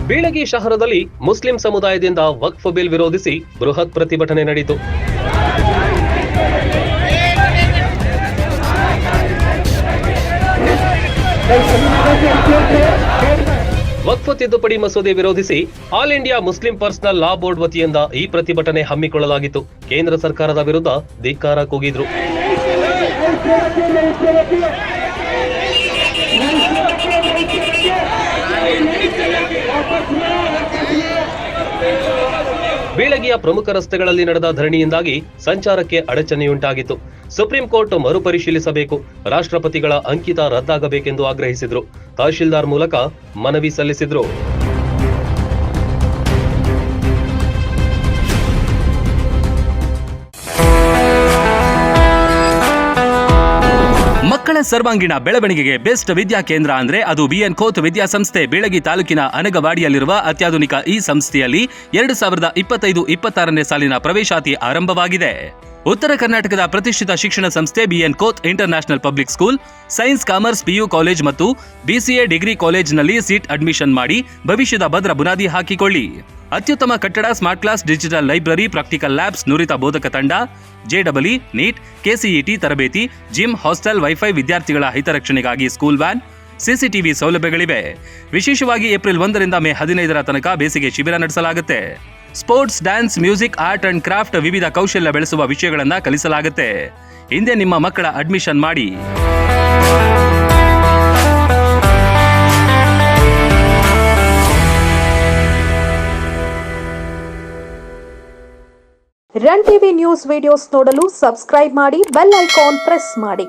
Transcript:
Bilagi ಶಹರದಲ್ಲಿ Muslim ಸಮುದಾಯದಿಂದ ವಕ್ಫ್ bill ವಿರೋಧಿಸಿ ಬೃಹತ್ ಪ್ರತಿಭಟನೆ ನಡೆಯಿತು. ವಕ್ಫ್ ತಿದ್ದುಪಡಿ ಮಸೂದೆ ವಿರೋಧಿಸಿ all India Muslim personal law board ವತಿಯಿಂದ ಈ ಪ್ರತಿಭಟನೆ ಹಮ್ಮಿಕೊಳ್ಳಲಾಗಿತ್ತು. ಕೇಂದ್ರ ಸರ್ಕಾರದ ವಿರುದ್ಧ ಧಿಕ್ಕಾರ ಕೂಗಿದ್ರು. ಬೀಳಗಿಯ ಪ್ರಮುಖ ರಸ್ತೆಗಳಲ್ಲಿ ನಡೆದ ಧರಣಿಯಿಂದಾಗಿ ಸಂಚಾರಕ್ಕೆ ಅಡಚಣೆಯುಂಟಾಗಿತ್ತು. ಸುಪ್ರೀಂ ಕೋರ್ಟ್ ಮರುಪರಿಶೀಲಿಸಬೇಕು, ರಾಷ್ಟ್ರಪತಿಗಳ ಅಂಕಿತ ರದ್ದಾಗಬೇಕೆಂದು ಆಗ್ರಹಿಸಿದ್ರು. ತಹಶೀಲ್ದಾರ್ ಮೂಲಕ ಮನವಿ ಸಲ್ಲಿಸಿದ್ರು. ಮಕ್ಕಳ ಸರ್ವಾಂಗೀಣ ಬೆಳವಣಿಗೆಗೆ ಬೆಸ್ಟ್ ವಿದ್ಯಾ ಕೇಂದ್ರ ಅಂದ್ರೆ ಅದು ಬಿಎನ್ ಖೋತ್ ವಿದ್ಯಾಸಂಸ್ಥೆ. ಬೀಳಗಿ ತಾಲೂಕಿನ ಅನಗವಾಡಿಯಲ್ಲಿರುವ ಅತ್ಯಾಧುನಿಕ ಈ ಸಂಸ್ಥೆಯಲ್ಲಿ 2025-26ನೇ ಸಾಲಿನ ಪ್ರವೇಶಾತಿ ಆರಂಭವಾಗಿದೆ. ಉತ್ತರ ಕರ್ನಾಟಕದ ಪ್ರತಿಷ್ಠಿತ ಶಿಕ್ಷಣ ಸಂಸ್ಥೆ B N Khot international public school science, commerce, PU college ಮತ್ತು BCA ಡಿಗ್ರಿ ಕಾಲೇಜ್ನಲ್ಲಿ ಸೀಟ್ ಅಡ್ಮಿಷನ್ ಮಾಡಿ ಭವಿಷ್ಯದ ಭದ್ರ ಬುನಾದಿ ಹಾಕಿಕೊಳ್ಳಿ. ಅತ್ಯುತ್ತಮ ಕಟ್ಟಡ, smart class, digital library, practical labs, ನುರಿತ ಬೋಧಕ ತಂಡ, JEE, ನೀಟ್, KCET ತರಬೇತಿ, ಜಿಮ್, ಹಾಸ್ಟೆಲ್, ವೈಫೈ, ವಿದ್ಯಾರ್ಥಿಗಳ ಹಿತರಕ್ಷಣೆಗಾಗಿ ಸ್ಕೂಲ್ ವ್ಯಾನ್, CCTV ಸೌಲಭ್ಯಗಳಿವೆ. ವಿಶೇಷವಾಗಿ ಏಪ್ರಿಲ್ 1ರಿಂದ ಮೇ 15ರ ತನಕ ಬೇಸಿಗೆ ಶಿಬಿರ ನಡೆಸಲಾಗುತ್ತೆ. Sports, dance, music, art and craft, ವಿವಿಧ ಕೌಶಲ್ಯ ಬೆಳೆಸುವ ವಿಷಯಗಳನ್ನು ಕಲಿಸಲಾಗುತ್ತೆ. ಹಿಂದೆ ನಿಮ್ಮ ಮಕ್ಕಳ ಅಡ್ಮಿಷನ್ ಮಾಡಿ. ರನ್ ಟಿವಿ ನ್ಯೂಸ್ ವಿಡಿಯೋಸ್ ನೋಡಲು ಸಬ್ಸ್ಕ್ರೈಬ್ ಮಾಡಿ, ಬೆಲ್ ಐಕಾನ್ ಪ್ರೆಸ್ ಮಾಡಿ.